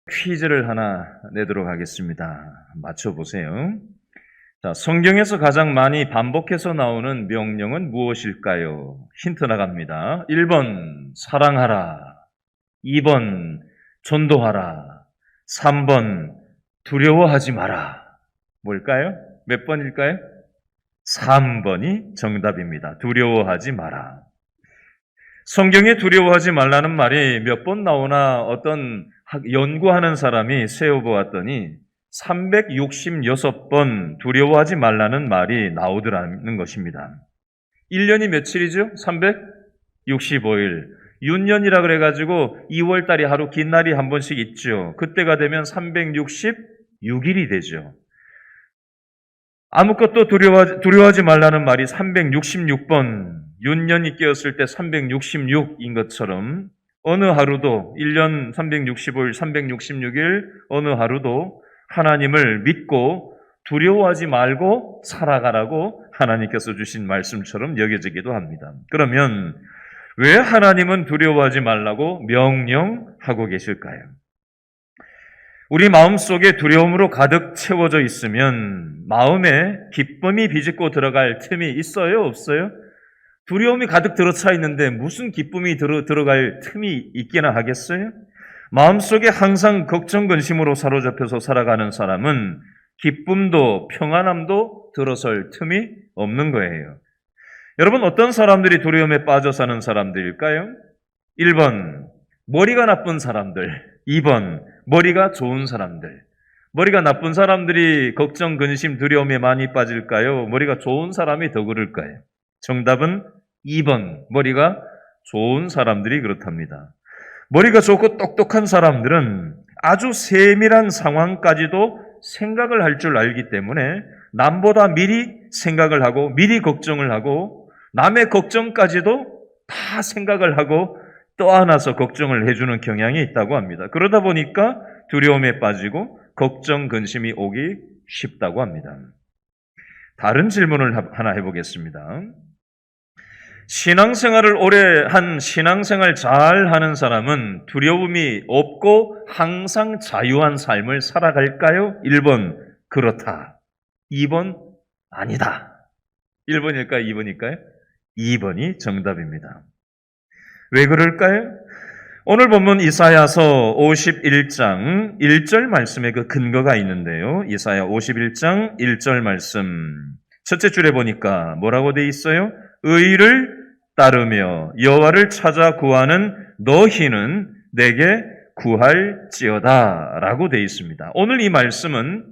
퀴즈를 하나 내도록 하겠습니다. 맞춰보세요. 자, 성경에서 가장 많이 반복해서 나오는 명령은 무엇일까요? 힌트 나갑니다. 1번 사랑하라, 2번 전도하라, 3번 두려워하지 마라. 뭘까요? 몇 번일까요? 3번이 정답입니다. 두려워하지 마라. 성경에 두려워하지 말라는 말이 몇 번 나오나 어떤 연구하는 사람이 세어보았더니 366번 두려워하지 말라는 말이 나오더라는 것입니다. 1년이 며칠이죠? 365일. 윤년이라 그래가지고 2월달이 하루 긴 날이 한 번씩 있죠. 그때가 되면 366일이 되죠. 아무것도 두려워하지 말라는 말이 366번, 윤년이 끼었을 때 366인 것처럼 어느 하루도 1년 365일, 366일 어느 하루도 하나님을 믿고 두려워하지 말고 살아가라고 하나님께서 주신 말씀처럼 여겨지기도 합니다. 그러면 왜 하나님은 두려워하지 말라고 명령하고 계실까요? 우리 마음속에 두려움으로 가득 채워져 있으면 마음에 기쁨이 비집고 들어갈 틈이 있어요? 없어요? 두려움이 가득 들어차 있는데 무슨 기쁨이 들어갈 틈이 있기나 하겠어요? 마음속에 항상 걱정, 근심으로 사로잡혀서 살아가는 사람은 기쁨도 평안함도 들어설 틈이 없는 거예요. 여러분, 어떤 사람들이 두려움에 빠져 사는 사람들일까요? 1번, 머리가 나쁜 사람들. 2번, 머리가 좋은 사람들. 머리가 나쁜 사람들이 걱정, 근심, 두려움에 많이 빠질까요? 머리가 좋은 사람이 더 그럴까요? 정답은 2번, 머리가 좋은 사람들이 그렇답니다. 머리가 좋고 똑똑한 사람들은 아주 세밀한 상황까지도 생각을 할 줄 알기 때문에 남보다 미리 생각을 하고 미리 걱정을 하고 남의 걱정까지도 다 생각을 하고 떠안아서 걱정을 해주는 경향이 있다고 합니다. 그러다 보니까 두려움에 빠지고 걱정, 근심이 오기 쉽다고 합니다. 다른 질문을 하나 해보겠습니다. 신앙생활을 오래 한 신앙생활 잘 하는 사람은 두려움이 없고 항상 자유한 삶을 살아갈까요? 1번, 그렇다. 2번, 아니다. 1번일까요? 2번일까요? 2번이 정답입니다. 왜 그럴까요? 오늘 본문 이사야서 51장 1절 말씀에 그 근거가 있는데요. 이사야 51장 1절 말씀. 첫째 줄에 보니까 뭐라고 돼 있어요? 의를 따르며 여호와를 찾아 구하는 너희는 내게 구할지어다 라고 돼 있습니다. 오늘 이 말씀은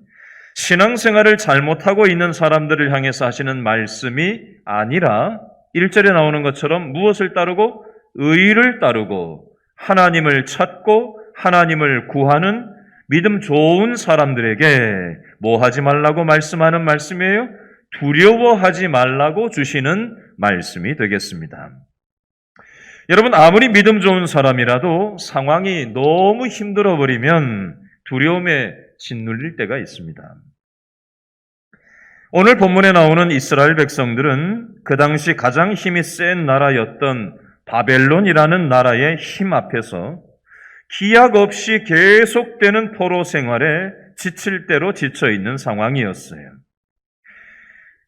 신앙생활을 잘못하고 있는 사람들을 향해서 하시는 말씀이 아니라 1절에 나오는 것처럼 무엇을 따르고? 의를 따르고 하나님을 찾고 하나님을 구하는 믿음 좋은 사람들에게 뭐 하지 말라고 말씀하는 말씀이에요? 두려워하지 말라고 주시는 말씀이 되겠습니다. 여러분, 아무리 믿음 좋은 사람이라도 상황이 너무 힘들어 버리면 두려움에 짓눌릴 때가 있습니다. 오늘 본문에 나오는 이스라엘 백성들은 그 당시 가장 힘이 센 나라였던 바벨론이라는 나라의 힘 앞에서 기약 없이 계속되는 포로 생활에 지칠 대로 지쳐 있는 상황이었어요.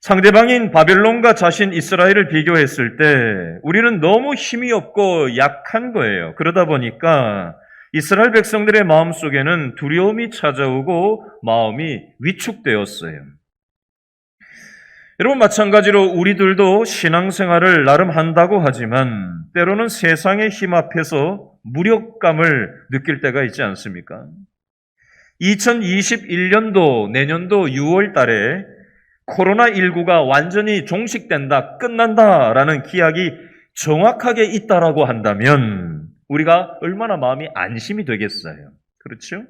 상대방인 바벨론과 자신 이스라엘을 비교했을 때 우리는 너무 힘이 없고 약한 거예요. 그러다 보니까 이스라엘 백성들의 마음속에는 두려움이 찾아오고 마음이 위축되었어요. 여러분, 마찬가지로 우리들도 신앙생활을 나름 한다고 하지만 때로는 세상의 힘 앞에서 무력감을 느낄 때가 있지 않습니까? 2021년도 내년도 6월 달에 코로나19가 완전히 종식된다, 끝난다라는 기약이 정확하게 있다라고 한다면 우리가 얼마나 마음이 안심이 되겠어요. 그렇죠?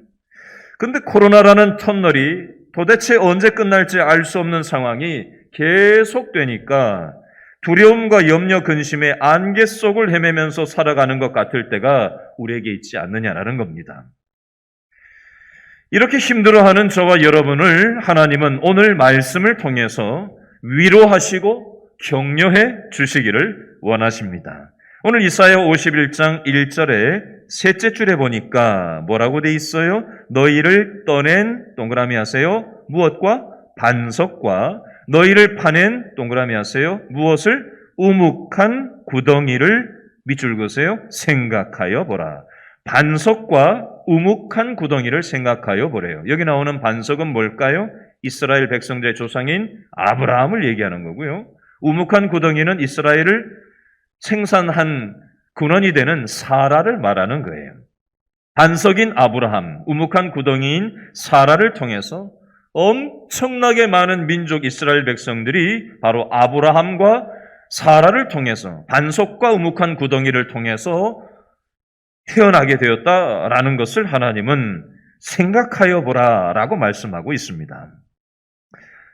근데 코로나라는 터널이 도대체 언제 끝날지 알 수 없는 상황이 계속되니까 두려움과 염려, 근심의 안개 속을 헤매면서 살아가는 것 같을 때가 우리에게 있지 않느냐라는 겁니다. 이렇게 힘들어하는 저와 여러분을 하나님은 오늘 말씀을 통해서 위로하시고 격려해 주시기를 원하십니다. 오늘 이사야 51장 1절에 셋째 줄에 보니까 뭐라고 돼 있어요? 너희를 떠낸 동그라미 하세요. 무엇과? 반석과 너희를 파낸 동그라미 하세요. 무엇을? 우묵한 구덩이를 밑줄 그으세요. 생각하여 보라. 반석과 우묵한 구덩이를 생각하여 보래요. 여기 나오는 반석은 뭘까요? 이스라엘 백성들의 조상인 아브라함을 얘기하는 거고요. 우묵한 구덩이는 이스라엘을 생산한 근원이 되는 사라를 말하는 거예요. 반석인 아브라함, 우묵한 구덩이인 사라를 통해서 엄청나게 많은 민족 이스라엘 백성들이 바로 아브라함과 사라를 통해서 반석과 우묵한 구덩이를 통해서 태어나게 되었다라는 것을 하나님은 생각하여 보라라고 말씀하고 있습니다.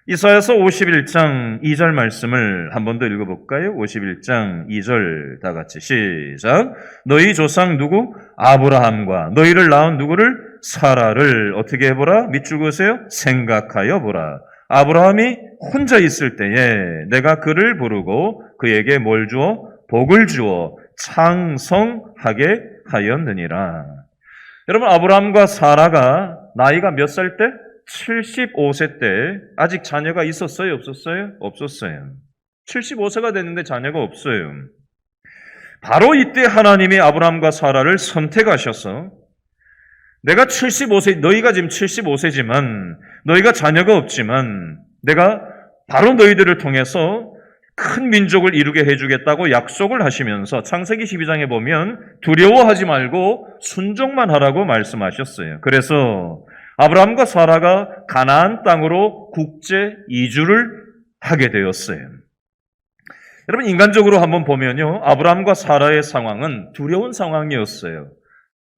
이사야서 51장 2절 말씀을 한 번 더 읽어볼까요? 51장 2절 다 같이 시작. 너희 조상 누구? 아브라함과 너희를 낳은 누구를? 사라를 어떻게 해보라? 밑줄 그으세요. 생각하여 보라. 아브라함이 혼자 있을 때에 내가 그를 부르고 그에게 뭘 주어? 복을 주어 창성하게 하였느니라. 여러분, 아브라함과 사라가 나이가 몇 살 때? 75세 때 아직 자녀가 있었어요? 없었어요? 없었어요. 75세가 됐는데 자녀가 없어요. 바로 이때 하나님이 아브라함과 사라를 선택하셔서 내가 75세, 너희가 지금 75세지만 너희가 자녀가 없지만 내가 바로 너희들을 통해서 큰 민족을 이루게 해주겠다고 약속을 하시면서 창세기 12장에 보면 두려워하지 말고 순종만 하라고 말씀하셨어요. 그래서 아브라함과 사라가 가나안 땅으로 국제 이주를 하게 되었어요. 여러분, 인간적으로 한번 보면요, 아브라함과 사라의 상황은 두려운 상황이었어요.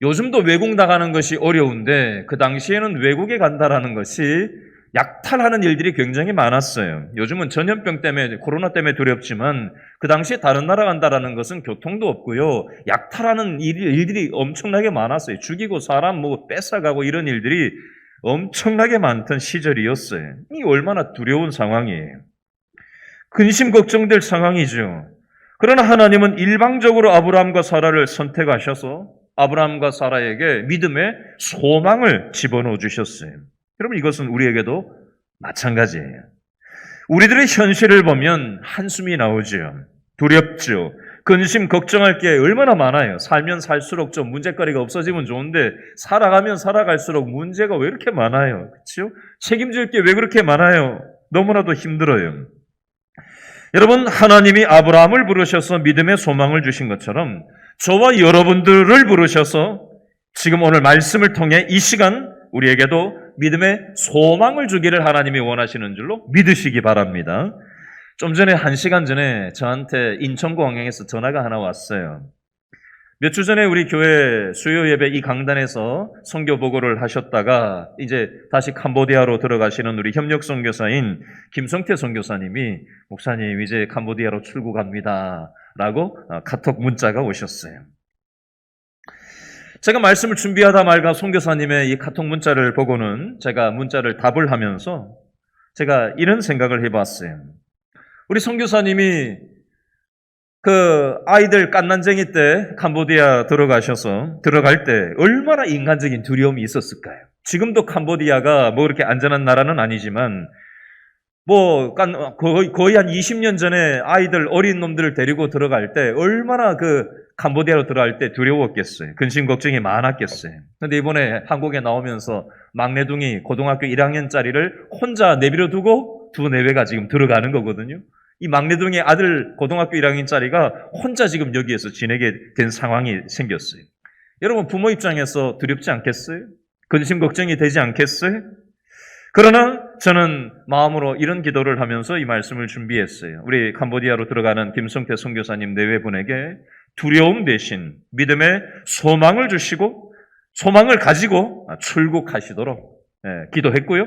요즘도 외국 나가는 것이 어려운데 그 당시에는 외국에 간다라는 것이 약탈하는 일들이 굉장히 많았어요. 요즘은 전염병 때문에, 코로나 때문에 두렵지만 그 당시에 다른 나라 간다라는 것은 교통도 없고요, 약탈하는 일들이 엄청나게 많았어요. 죽이고 사람 뺏어가고 이런 일들이 엄청나게 많던 시절이었어요. 이 얼마나 두려운 상황이에요. 근심 걱정될 상황이죠. 그러나 하나님은 일방적으로 아브라함과 사라를 선택하셔서 아브라함과 사라에게 믿음의 소망을 집어넣어 주셨어요. 여러분, 이것은 우리에게도 마찬가지예요. 우리들의 현실을 보면 한숨이 나오죠. 두렵죠. 근심, 걱정할 게 얼마나 많아요. 살면 살수록 좀 문제거리가 없어지면 좋은데 살아가면 살아갈수록 문제가 왜 이렇게 많아요? 그렇죠? 책임질 게 왜 그렇게 많아요? 너무나도 힘들어요. 여러분, 하나님이 아브라함을 부르셔서 믿음의 소망을 주신 것처럼 저와 여러분들을 부르셔서 지금 오늘 말씀을 통해 이 시간 우리에게도 믿음의 소망을 주기를 하나님이 원하시는 줄로 믿으시기 바랍니다. 좀 전에 1시간 전에 저한테 인천공항에서 전화가 하나 왔어요. 몇 주 전에 우리 교회 수요 예배 이 강단에서 선교 보고를 하셨다가 이제 다시 캄보디아로 들어가시는 우리 협력 선교사인 김성태 선교사님이 목사님 이제 캄보디아로 출국합니다 라고 카톡 문자가 오셨어요. 제가 말씀을 준비하다 말가 선교사님의 이 카톡 문자를 보고는 제가 문자를 답을 하면서 제가 이런 생각을 해봤어요. 우리 선교사님이 그 아이들 깐난쟁이 때 캄보디아 들어갈 때 얼마나 인간적인 두려움이 있었을까요? 지금도 캄보디아가 뭐 그렇게 안전한 나라는 아니지만 거의 한 20년 전에 아이들 어린 놈들을 데리고 들어갈 때 얼마나 그 캄보디아로 들어갈 때 두려웠겠어요. 근심 걱정이 많았겠어요. 그런데 이번에 한국에 나오면서 막내둥이 고등학교 1학년짜리를 혼자 내버려 두고 두 내외가 지금 들어가는 거거든요. 이 막내둥이 아들 고등학교 1학년짜리가 혼자 지금 여기에서 지내게 된 상황이 생겼어요. 여러분, 부모 입장에서 두렵지 않겠어요? 근심 걱정이 되지 않겠어요? 그러나 저는 마음으로 이런 기도를 하면서 이 말씀을 준비했어요. 우리 캄보디아로 들어가는 김성태 선교사님 내외분에게 두려움 대신 믿음의 소망을 주시고 소망을 가지고 출국하시도록 기도했고요.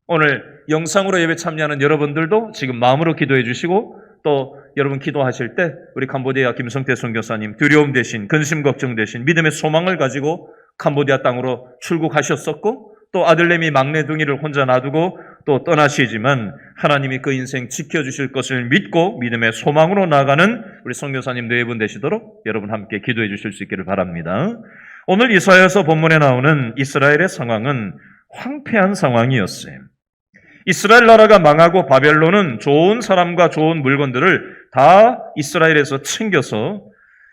오늘 영상으로 예배 참여하는 여러분들도 지금 마음으로 기도해 주시고 또 여러분 기도하실 때 우리 캄보디아 김성태 선교사님 두려움 대신 근심 걱정 대신 믿음의 소망을 가지고 캄보디아 땅으로 출국하셨었고 또 아들내미 막내둥이를 혼자 놔두고 또 떠나시지만 하나님이 그 인생 지켜주실 것을 믿고 믿음의 소망으로 나아가는 우리 선교사님 4분 되시도록 여러분 함께 기도해 주실 수 있기를 바랍니다. 오늘 이사야서 본문에 나오는 이스라엘의 상황은 황폐한 상황이었어요. 이스라엘 나라가 망하고 바벨론은 좋은 사람과 좋은 물건들을 다 이스라엘에서 챙겨서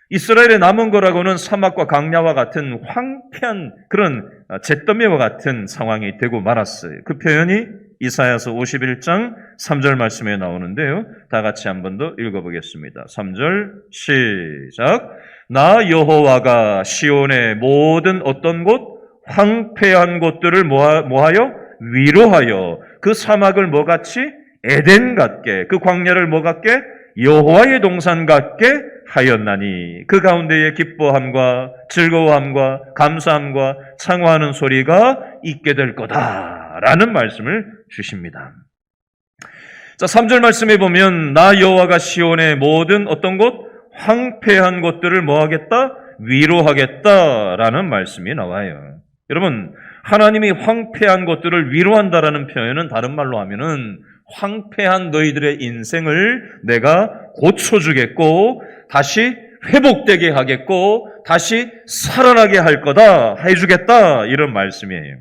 이스라엘에 남은 거라고는 사막과 강야와 같은 황폐한 그런 잿더미와 같은 상황이 되고 말았어요. 그 표현이 이사야서 51장 3절 말씀에 나오는데요. 다 같이 한 번 더 읽어보겠습니다. 3절 시작. 나 여호와가 시온의 모든 어떤 곳 황폐한 곳들을 뭐하여 위로하여 그 사막을 뭐같이 에덴 같게 그 광야를 뭐같게 여호와의 동산 같게 하였나니 그 가운데에 기뻐함과 즐거워함과 감사함과 창화하는 소리가 있게 될 거다라는 말씀을 주십니다. 자, 3절 말씀에 보면 나 여호와가 시온의 모든 어떤 곳 황폐한 곳들을 뭐하겠다? 위로하겠다라는 말씀이 나와요. 여러분, 하나님이 황폐한 것들을 위로한다라는 표현은 다른 말로 하면은 황폐한 너희들의 인생을 내가 고쳐주겠고 다시 회복되게 하겠고 다시 살아나게 할 거다 해주겠다 이런 말씀이에요.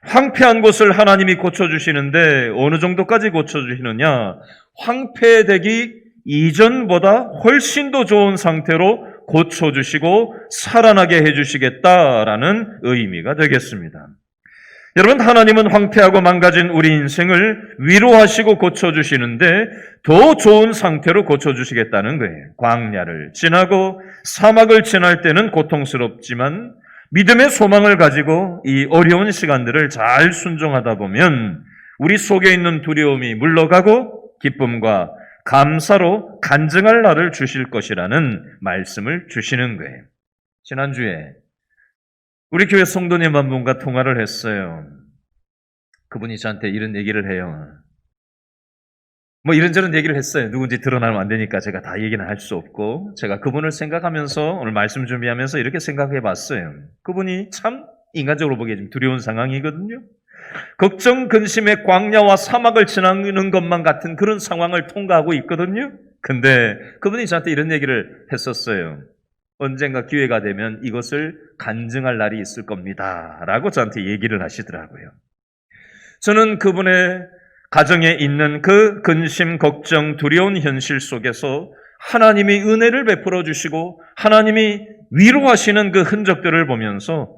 황폐한 곳을 하나님이 고쳐주시는데 어느 정도까지 고쳐주시느냐? 황폐되기 이전보다 훨씬 더 좋은 상태로 고쳐주시고 살아나게 해주시겠다라는 의미가 되겠습니다. 여러분, 하나님은 황폐하고 망가진 우리 인생을 위로하시고 고쳐주시는데 더 좋은 상태로 고쳐주시겠다는 거예요. 광야를 지나고 사막을 지날 때는 고통스럽지만 믿음의 소망을 가지고 이 어려운 시간들을 잘 순종하다 보면 우리 속에 있는 두려움이 물러가고 기쁨과 감사로 간증할 날을 주실 것이라는 말씀을 주시는 거예요. 지난주에 우리 교회 성도님 한 분과 통화를 했어요. 그분이 저한테 이런 얘기를 해요. 뭐 이런저런 얘기를 했어요. 누군지 드러나면 안 되니까 제가 다 얘기는 할 수 없고 제가 그분을 생각하면서 오늘 말씀 준비하면서 이렇게 생각해 봤어요. 그분이 참 인간적으로 보기에 좀 두려운 상황이거든요. 걱정, 근심의 광야와 사막을 지나는 것만 같은 그런 상황을 통과하고 있거든요. 근데 그분이 저한테 이런 얘기를 했었어요. 언젠가 기회가 되면 이것을 간증할 날이 있을 겁니다. 라고 저한테 얘기를 하시더라고요. 저는 그분의 가정에 있는 그 근심, 걱정, 두려운 현실 속에서 하나님이 은혜를 베풀어 주시고 하나님이 위로하시는 그 흔적들을 보면서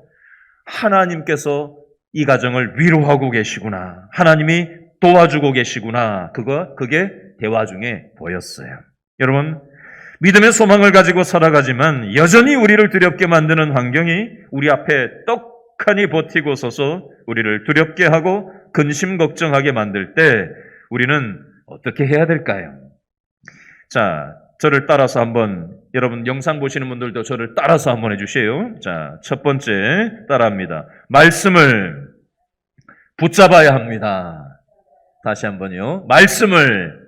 하나님께서 이 가정을 위로하고 계시구나. 하나님이 도와주고 계시구나. 그게 대화 중에 보였어요. 여러분, 믿음의 소망을 가지고 살아가지만 여전히 우리를 두렵게 만드는 환경이 우리 앞에 떡하니 버티고 서서 우리를 두렵게 하고 근심 걱정하게 만들 때 우리는 어떻게 해야 될까요? 자, 저를 따라서 한번, 여러분 영상 보시는 분들도 저를 따라서 한번 해주세요. 자, 첫 번째 따라합니다. 말씀을 붙잡아야 합니다. 다시 한번요. 말씀을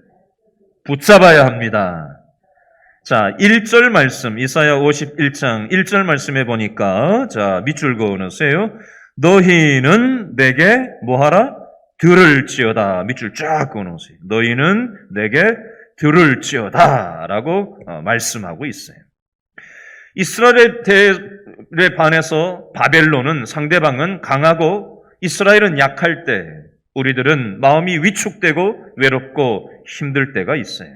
붙잡아야 합니다. 자, 1절 말씀, 이사야 51장 1절 말씀에 보니까, 자, 밑줄 그어 놓으세요. 너희는 내게 뭐하라? 들을지어다. 밑줄 쫙 그어 놓으세요. 너희는 내게 들을지어다 라고 말씀하고 있어요. 이스라엘에 반해서 바벨론은 상대방은 강하고 이스라엘은 약할 때 우리들은 마음이 위축되고 외롭고 힘들 때가 있어요.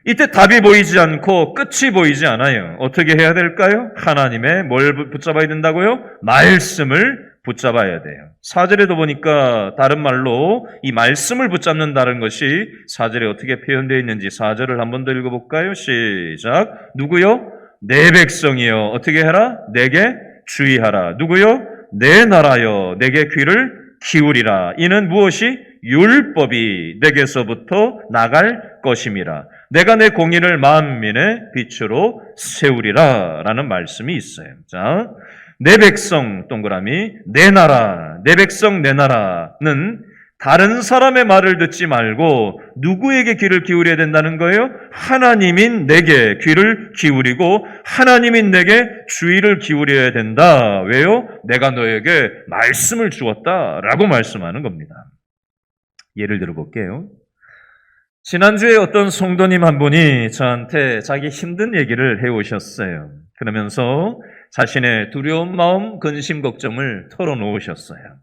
이때 답이 보이지 않고 끝이 보이지 않아요. 어떻게 해야 될까요? 하나님의 뭘 붙잡아야 된다고요? 말씀을 붙잡아야 돼요. 4절에도 보니까 다른 말로 이 말씀을 붙잡는다는 것이 4절에 어떻게 표현되어 있는지 4절을 한 번 더 읽어볼까요? 시작. 누구요? 내 백성이요. 어떻게 해라? 내게 주의하라. 누구요? 내 나라요. 내게 귀를 기울이라. 이는 무엇이? 율법이 내게서부터 나갈 것임이라. 내가 내 공의를 만민의 빛으로 세우리라 라는 말씀이 있어요. 자, 내 백성 동그라미 내 나라, 내 백성 내 나라는 다른 사람의 말을 듣지 말고 누구에게 귀를 기울여야 된다는 거예요? 하나님인 내게 귀를 기울이고 하나님인 내게 주의를 기울여야 된다. 왜요? 내가 너에게 말씀을 주었다라고 말씀하는 겁니다. 예를 들어 볼게요. 지난주에 어떤 성도님 한 분이 저한테 자기 힘든 얘기를 해오셨어요. 그러면서 자신의 두려운 마음, 근심, 걱정을 털어놓으셨어요.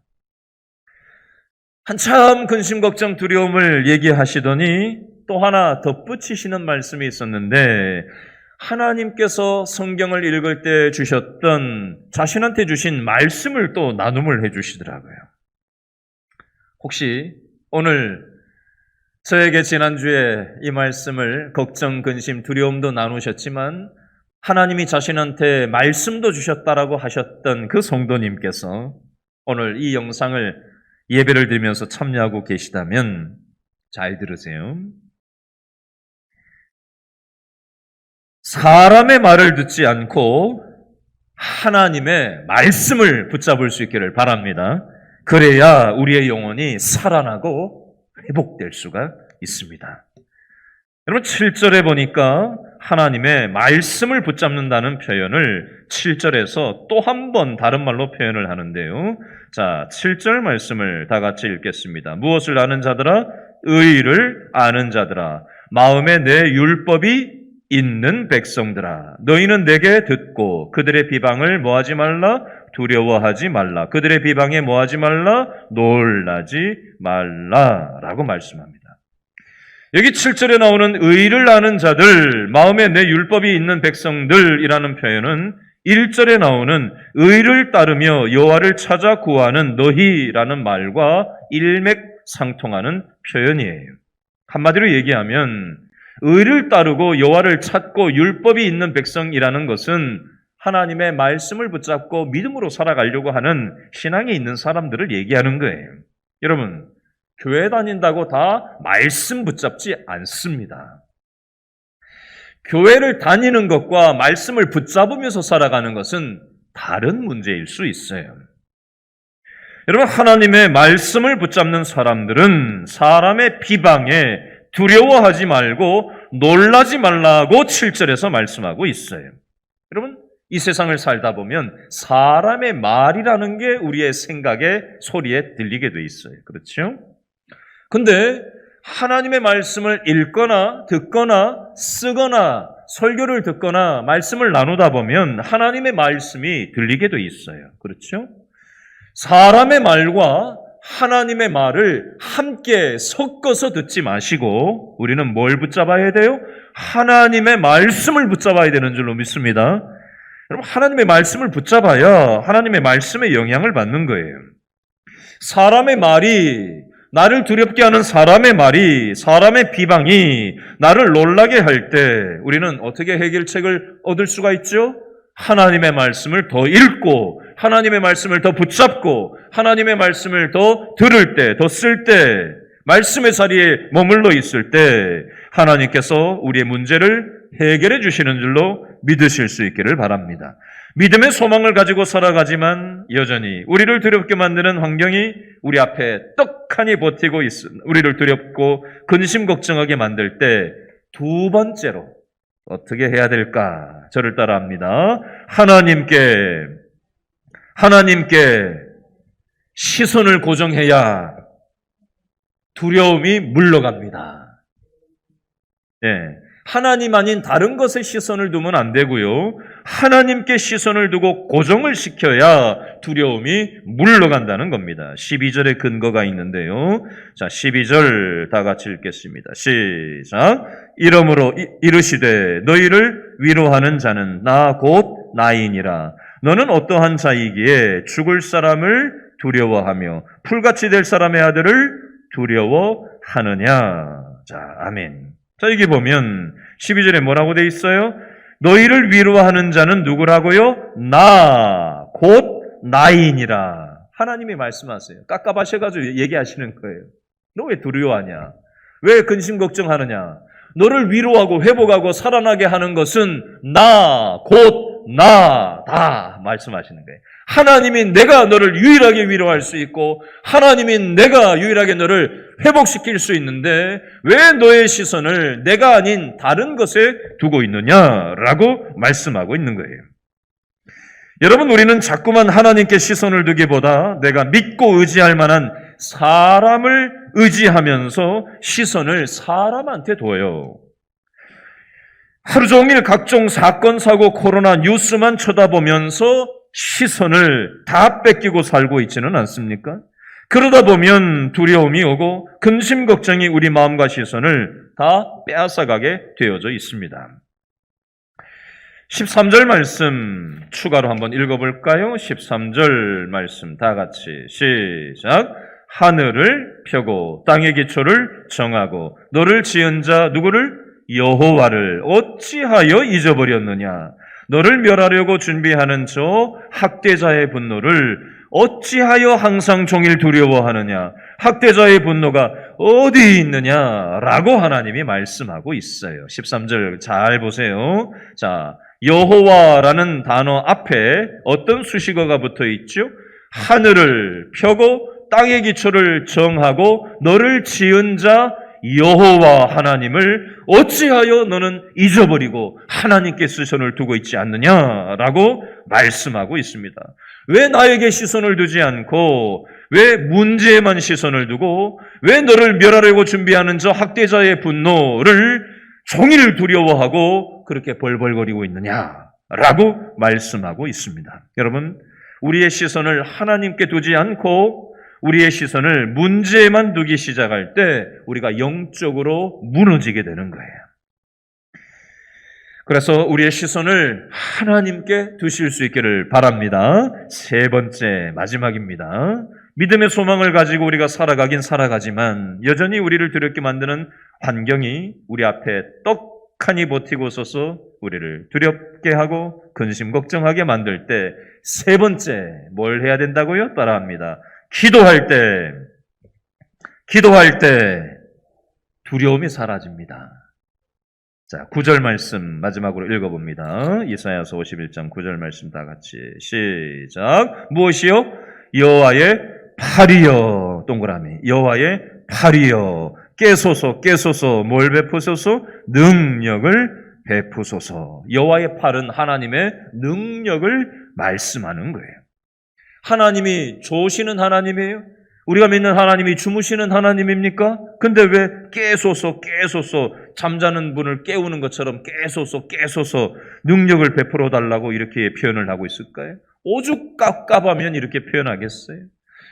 한참 근심, 걱정, 두려움을 얘기하시더니 또 하나 덧붙이시는 말씀이 있었는데 하나님께서 성경을 읽을 때 주셨던 자신한테 주신 말씀을 또 나눔을 해주시더라고요. 혹시 오늘 저에게 지난주에 이 말씀을 걱정, 근심, 두려움도 나누셨지만 하나님이 자신한테 말씀도 주셨다라고 하셨던 그 성도님께서 오늘 이 영상을 예배를 드리면서 참여하고 계시다면 잘 들으세요. 사람의 말을 듣지 않고 하나님의 말씀을 붙잡을 수 있기를 바랍니다. 그래야 우리의 영혼이 살아나고 회복될 수가 있습니다. 여러분 7절에 보니까 하나님의 말씀을 붙잡는다는 표현을 7절에서 또 한 번 다른 말로 표현을 하는데요. 자, 7절 말씀을 다 같이 읽겠습니다. 무엇을 아는 자들아? 의를 아는 자들아. 마음에 내 율법이 있는 백성들아. 너희는 내게 듣고 그들의 비방을 뭐하지 말라? 두려워하지 말라. 그들의 비방에 뭐하지 말라? 놀라지 말라라고 말씀합니다. 여기 7절에 나오는 의를 아는 자들, 마음에 내 율법이 있는 백성들이라는 표현은 1절에 나오는 의를 따르며 여호와를 찾아 구하는 너희라는 말과 일맥상통하는 표현이에요. 한마디로 얘기하면 의를 따르고 여호와를 찾고 율법이 있는 백성이라는 것은 하나님의 말씀을 붙잡고 믿음으로 살아가려고 하는 신앙이 있는 사람들을 얘기하는 거예요. 여러분, 교회 다닌다고 다 말씀 붙잡지 않습니다. 교회를 다니는 것과 말씀을 붙잡으면서 살아가는 것은 다른 문제일 수 있어요. 여러분, 하나님의 말씀을 붙잡는 사람들은 사람의 비방에 두려워하지 말고 놀라지 말라고 7절에서 말씀하고 있어요. 여러분, 이 세상을 살다 보면 사람의 말이라는 게 우리의 생각에, 소리에 들리게 돼 있어요. 그렇죠? 근데 하나님의 말씀을 읽거나 듣거나 쓰거나 설교를 듣거나 말씀을 나누다 보면 하나님의 말씀이 들리게 돼 있어요. 그렇죠? 사람의 말과 하나님의 말을 함께 섞어서 듣지 마시고 우리는 뭘 붙잡아야 돼요? 하나님의 말씀을 붙잡아야 되는 줄로 믿습니다. 여러분, 하나님의 말씀을 붙잡아야 하나님의 말씀에 영향을 받는 거예요. 사람의 말이, 나를 두렵게 하는 사람의 말이, 사람의 비방이 나를 놀라게 할 때 우리는 어떻게 해결책을 얻을 수가 있죠? 하나님의 말씀을 더 읽고 하나님의 말씀을 더 붙잡고 하나님의 말씀을 더 들을 때, 더 쓸 때, 말씀의 자리에 머물러 있을 때 하나님께서 우리의 문제를 해결해 주시는 줄로 믿으실 수 있기를 바랍니다. 믿음의 소망을 가지고 살아가지만 여전히 우리를 두렵게 만드는 환경이 우리 앞에 떡하니 버티고 있습니다. 우리를 두렵고 근심 걱정하게 만들 때 두 번째로 어떻게 해야 될까? 저를 따라합니다. 하나님께 시선을 고정해야 두려움이 물러갑니다. 예. 하나님 아닌 다른 것에 시선을 두면 안 되고요. 하나님께 시선을 두고 고정을 시켜야 두려움이 물러간다는 겁니다. 12절에 근거가 있는데요. 자, 12절 다 같이 읽겠습니다. 시작. 이러므로 이르시되 너희를 위로하는 자는 나 곧 나이니라. 너는 어떠한 자이기에 죽을 사람을 두려워하며 풀같이 될 사람의 아들을 두려워하느냐. 자, 아멘. 자, 여기 보면 12절에 뭐라고 돼 있어요? 너희를 위로하는 자는 누구라고요? 나, 곧 나이니라. 하나님이 말씀하세요. 깝깝하셔가지고 얘기하시는 거예요. 너 왜 두려워하냐? 왜 근심 걱정하느냐? 너를 위로하고 회복하고 살아나게 하는 것은 나, 곧 나다 말씀하시는 거예요. 하나님이 내가 너를 유일하게 위로할 수 있고 하나님이 내가 유일하게 너를 회복시킬 수 있는데 왜 너의 시선을 내가 아닌 다른 것에 두고 있느냐라고 말씀하고 있는 거예요. 여러분, 우리는 자꾸만 하나님께 시선을 두기보다 내가 믿고 의지할 만한 사람을 의지하면서 시선을 사람한테 둬요. 하루 종일 각종 사건, 사고, 코로나 뉴스만 쳐다보면서 시선을 다 뺏기고 살고 있지는 않습니까? 그러다 보면 두려움이 오고 근심, 걱정이 우리 마음과 시선을 다 빼앗아가게 되어져 있습니다. 13절 말씀 추가로 한번 읽어볼까요? 13절 말씀 다 같이 시작. 하늘을 펴고 땅의 기초를 정하고 너를 지은 자 누구를? 여호와를 어찌하여 잊어버렸느냐? 너를 멸하려고 준비하는 저 학대자의 분노를 어찌하여 항상 종일 두려워하느냐? 학대자의 분노가 어디 있느냐라고 하나님이 말씀하고 있어요. 13절 잘 보세요. 자, 여호와라는 단어 앞에 어떤 수식어가 붙어 있죠? 하늘을 펴고 땅의 기초를 정하고 너를 지은 자 여호와 하나님을 어찌하여 너는 잊어버리고 하나님께 시선을 두고 있지 않느냐라고 말씀하고 있습니다. 왜 나에게 시선을 두지 않고 왜 문제에만 시선을 두고 왜 너를 멸하려고 준비하는 저 학대자의 분노를 종일 두려워하고 그렇게 벌벌거리고 있느냐라고 말씀하고 있습니다. 여러분, 우리의 시선을 하나님께 두지 않고 우리의 시선을 문제에만 두기 시작할 때 우리가 영적으로 무너지게 되는 거예요. 그래서 우리의 시선을 하나님께 두실 수 있기를 바랍니다. 세 번째, 마지막입니다. 믿음의 소망을 가지고 우리가 살아가긴 살아가지만 여전히 우리를 두렵게 만드는 환경이 우리 앞에 떡하니 버티고 서서 우리를 두렵게 하고 근심 걱정하게 만들 때 세 번째, 뭘 해야 된다고요? 따라합니다. 기도할 때 두려움이 사라집니다. 자, 9절 말씀 마지막으로 읽어봅니다. 이사야서 51장 9절 말씀 다 같이 시작. 무엇이요? 여호와의 팔이여, 동그라미, 여호와의 팔이여, 깨소서 뭘 베푸소서? 능력을 베푸소서. 여호와의 팔은 하나님의 능력을 말씀하는 거예요. 하나님이 좋으시는 하나님이에요? 우리가 믿는 하나님이 주무시는 하나님입니까? 근데 왜 깨소서 잠자는 분을 깨우는 것처럼 깨소서 능력을 베풀어 달라고 이렇게 표현을 하고 있을까요? 오죽 깝깝하면 이렇게 표현하겠어요?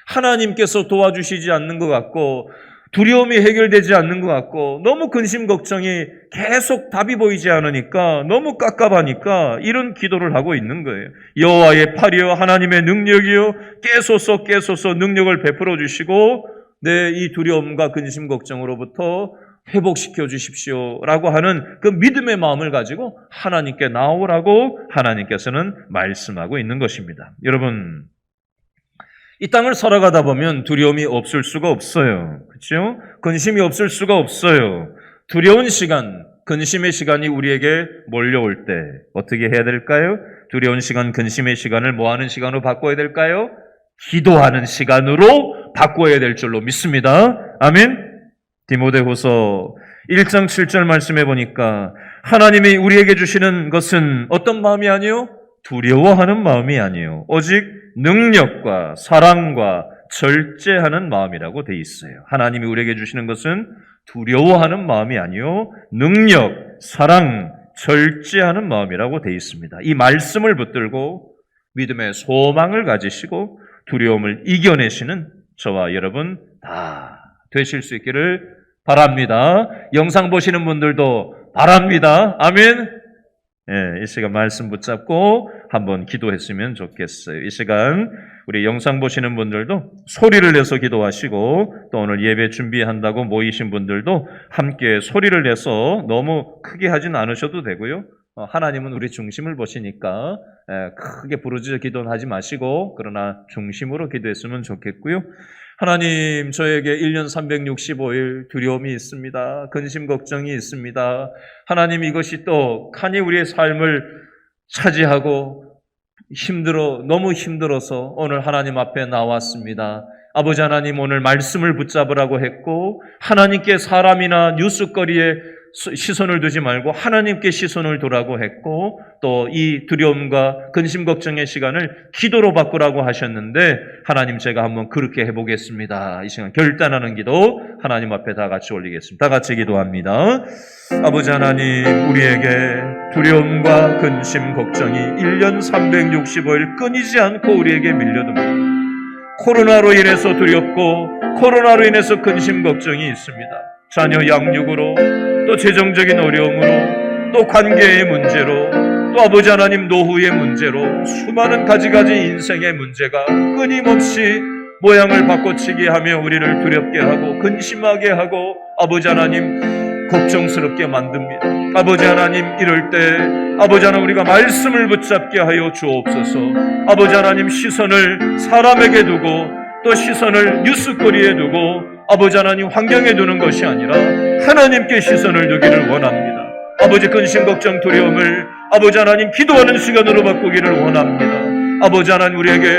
하나님께서 도와주시지 않는 것 같고 두려움이 해결되지 않는 것 같고 너무 근심 걱정이 계속 답이 보이지 않으니까 너무 깝깝하니까 이런 기도를 하고 있는 거예요. 여호와의 팔이여, 하나님의 능력이여, 깨소서 능력을 베풀어 주시고 내 이 두려움과 근심 걱정으로부터 회복시켜 주십시오라고 하는 그 믿음의 마음을 가지고 하나님께 나오라고 하나님께서는 말씀하고 있는 것입니다. 여러분, 이 땅을 살아가다 보면 두려움이 없을 수가 없어요. 그렇죠? 근심이 없을 수가 없어요. 두려운 시간, 근심의 시간이 우리에게 몰려올 때 어떻게 해야 될까요? 두려운 시간, 근심의 시간을 뭐 하는 시간으로 바꿔야 될까요? 기도하는 시간으로 바꿔야 될 줄로 믿습니다. 아멘. 디모데후서 1장 7절 말씀해 보니까 하나님이 우리에게 주시는 것은 어떤 마음이 아니요? 두려워하는 마음이 아니요, 오직 능력과 사랑과 절제하는 마음이라고 돼 있어요. 하나님이 우리에게 주시는 것은 두려워하는 마음이 아니요, 능력, 사랑, 절제하는 마음이라고 돼 있습니다. 이 말씀을 붙들고 믿음의 소망을 가지시고 두려움을 이겨내시는 저와 여러분 다 되실 수 있기를 바랍니다. 영상 보시는 분들도 바랍니다. 아멘. 이 시간 말씀 붙잡고 한번 기도했으면 좋겠어요. 이 시간 우리 영상 보시는 분들도 소리를 내서 기도하시고 또 오늘 예배 준비한다고 모이신 분들도 함께 소리를 내서 너무 크게 하진 않으셔도 되고요. 하나님은 우리 중심을 보시니까 크게 부르짖어 기도는 하지 마시고 그러나 중심으로 기도했으면 좋겠고요. 하나님, 저에게 1년 365일 두려움이 있습니다. 근심 걱정이 있습니다. 하나님, 이것이 또 칸이 우리의 삶을 차지하고 너무 힘들어서 오늘 하나님 앞에 나왔습니다. 아버지 하나님, 오늘 말씀을 붙잡으라고 했고 하나님께 사람이나 뉴스거리에 시선을 두지 말고 하나님께 시선을 두라고 했고, 또 이 두려움과 근심 걱정의 시간을 기도로 바꾸라고 하셨는데, 하나님 제가 한번 그렇게 해보겠습니다. 이 시간 결단하는 기도 하나님 앞에 다 같이 올리겠습니다. 다 같이 기도합니다. 아버지 하나님, 우리에게 두려움과 근심 걱정이 1년 365일 끊이지 않고 우리에게 밀려듭니다. 코로나로 인해서 두렵고 코로나로 인해서 근심 걱정이 있습니다. 자녀 양육으로, 또 재정적인 어려움으로, 또 관계의 문제로, 또 아버지 하나님 노후의 문제로 수많은 가지가지 인생의 문제가 끊임없이 모양을 바꿔치기 하며 우리를 두렵게 하고 근심하게 하고 아버지 하나님 걱정스럽게 만듭니다. 아버지 하나님, 이럴 때 아버지 하나님 우리가 말씀을 붙잡게 하여 주옵소서. 아버지 하나님, 시선을 사람에게 두고 또 시선을 뉴스거리에 두고 아버지 하나님 환경에 두는 것이 아니라 하나님께 시선을 두기를 원합니다. 아버지 근심 걱정 두려움을 아버지 하나님 기도하는 시간으로 바꾸기를 원합니다. 아버지 하나님, 우리에게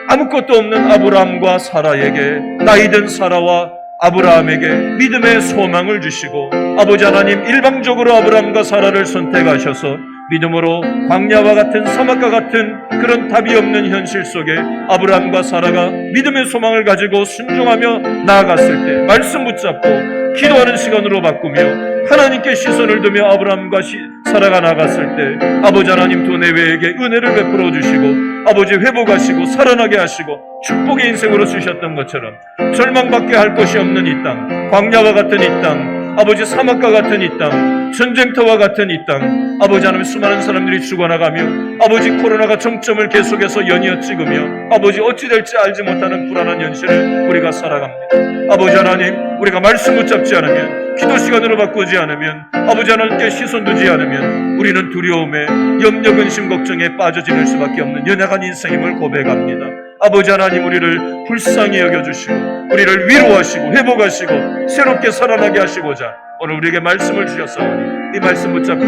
아무것도 없는 아브라함과 사라에게 나이든 사라와 아브라함에게 믿음의 소망을 주시고 아버지 하나님 일방적으로 아브라함과 사라를 선택하셔서 믿음으로 광야와 같은 사막과 같은 그런 답이 없는 현실 속에 아브라함과 사라가 믿음의 소망을 가지고 순종하며 나아갔을 때 말씀 붙잡고 기도하는 시간으로 바꾸며 하나님께 시선을 두며 아브라함과 사라가 나갔을 때 아버지 하나님 두 내외에게 은혜를 베풀어 주시고 아버지 회복하시고 살아나게 하시고 축복의 인생으로 주셨던 것처럼 절망밖에 할 것이 없는 이 땅, 광야와 같은 이 땅, 아버지 사막과 같은 이 땅, 전쟁터와 같은 이 땅, 아버지 하나님 수많은 사람들이 죽어나가며 아버지 코로나가 정점을 계속해서 연이어 찍으며 아버지 어찌 될지 알지 못하는 불안한 현실을 우리가 살아갑니다. 아버지 하나님, 우리가 말씀 붙잡지 않으면, 기도 시간으로 바꾸지 않으면, 아버지 하나님께 시선 두지 않으면 우리는 두려움에 염려 근심 걱정에 빠져 지낼 수밖에 없는 연약한 인생임을 고백합니다. 아버지 하나님, 우리를 불쌍히 여겨주시고 우리를 위로하시고 회복하시고 새롭게 살아나게 하시고자 오늘 우리에게 말씀을 주셨사오니 이 말씀 붙잡고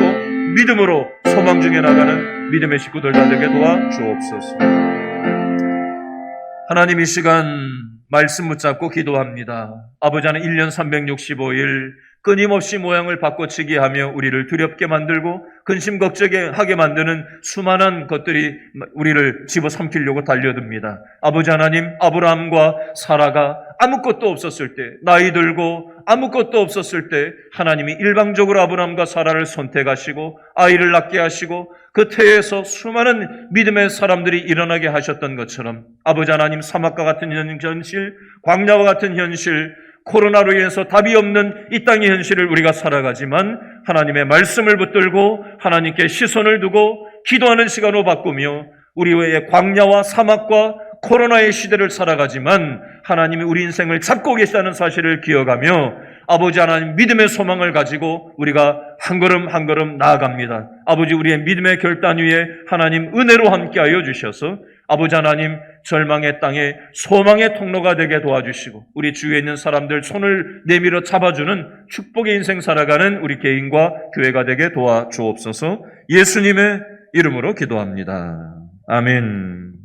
믿음으로 소망 중에 나가는 믿음의 식구들 다 되게 도와주옵소서. 하나님, 이 시간 말씀 붙잡고 기도합니다. 아버지 하나님, 1년 365일 끊임없이 모양을 바꿔치기 하며 우리를 두렵게 만들고 근심 걱정하게 만드는 수많은 것들이 우리를 집어삼키려고 달려듭니다. 아버지 하나님, 아브라함과 사라가 아무것도 없었을 때, 나이 들고 아무것도 없었을 때 하나님이 일방적으로 아브라함과 사라를 선택하시고 아이를 낳게 하시고 그 태에서 수많은 믿음의 사람들이 일어나게 하셨던 것처럼 아버지 하나님, 사막과 같은 현실, 광야와 같은 현실, 코로나로 인해서 답이 없는 이 땅의 현실을 우리가 살아가지만 하나님의 말씀을 붙들고 하나님께 시선을 두고 기도하는 시간으로 바꾸며 우리의 광야와 사막과 코로나의 시대를 살아가지만 하나님이 우리 인생을 잡고 계시다는 사실을 기억하며 아버지 하나님 믿음의 소망을 가지고 우리가 한 걸음 한 걸음 나아갑니다. 아버지, 우리의 믿음의 결단 위에 하나님 은혜로 함께하여 주셔서 아버지 하나님 절망의 땅에 소망의 통로가 되게 도와주시고 우리 주위에 있는 사람들 손을 내밀어 잡아주는 축복의 인생 살아가는 우리 개인과 교회가 되게 도와주옵소서. 예수님의 이름으로 기도합니다. 아멘.